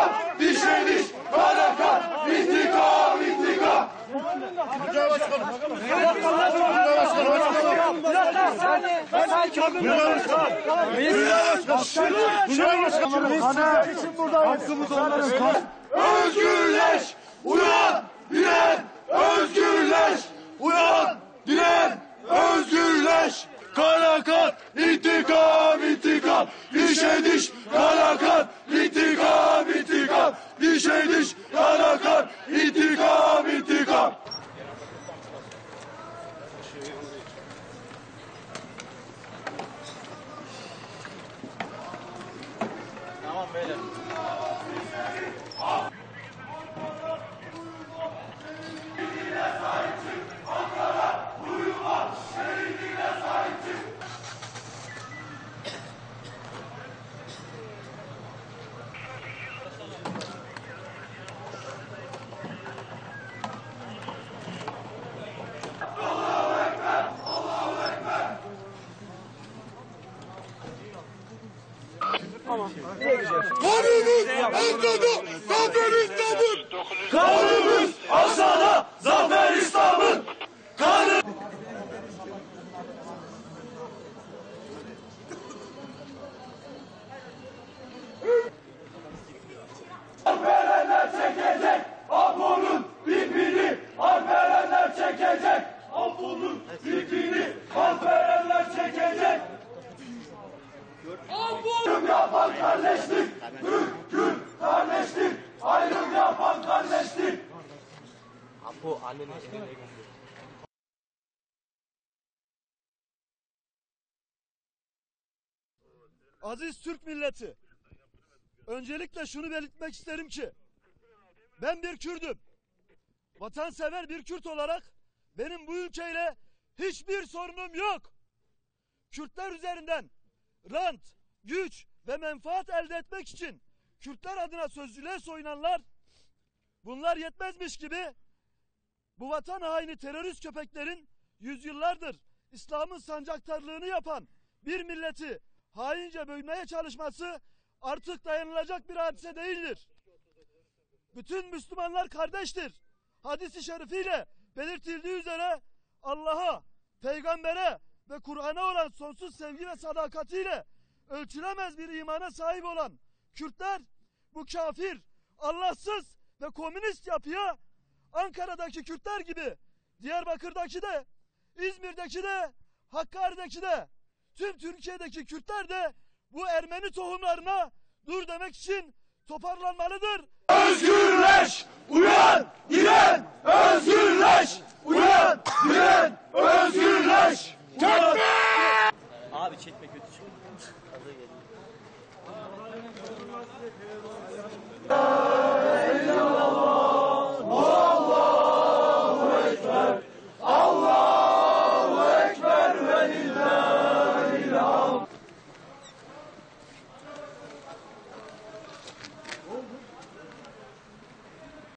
kan, dişe diş, kana kan, intikam, intikam. Özgürleş, uyan, diren, özgürleş, uyan, diren, özgürleş. Kana kan, intikam, intikam, dişe diş, kana kan, intikam, intikam, dişe diş, kana kan, intikam, intikam. Tamam beyler. Kanımız aşağıda, zafer İslam'ın. Kanımız aşağıda, zafer İslam'ın. Kanı... Alperenler çekecek, Apo'nun ipini. Alperenler çekecek, Apo'nun ipini. Alperenler çekecek. Ayrım yapan kardeşlik, Türk kardeşlik, ayrım yapan kardeşlik. Apo annenin eline götür. Aziz Türk milleti, öncelikle şunu belirtmek isterim ki, ben bir Kürdüm. Vatansever bir Kürt olarak benim bu ülkeyle hiçbir sorunum yok. Kürtler üzerinden rant, güç ve menfaat elde etmek için Kürtler adına sözcülüğe soyunanlar, bunlar yetmezmiş gibi bu vatan haini terörist köpeklerin yüzyıllardır İslam'ın sancaktarlığını yapan bir milleti haince bölmeye çalışması artık dayanılacak bir hadise değildir. Bütün Müslümanlar kardeştir. Hadis-i şerifiyle belirtildiği üzere Allah'a, peygambere ve Kur'an'a olan sonsuz sevgi ve sadakatiyle ölçülemez bir imana sahip olan Kürtler bu kafir, Allahsız ve komünist yapıya Ankara'daki Kürtler gibi Diyarbakır'daki de, İzmir'deki de, Hakkari'deki de, tüm Türkiye'deki Kürtler de bu Ermeni tohumlarına dur demek için toparlanmalıdır. Özgürleş, uyan, diren, özgürleş, uyan, diren, özgürleş. Abi çekme kötü çıkıyor. Hazır geliyor.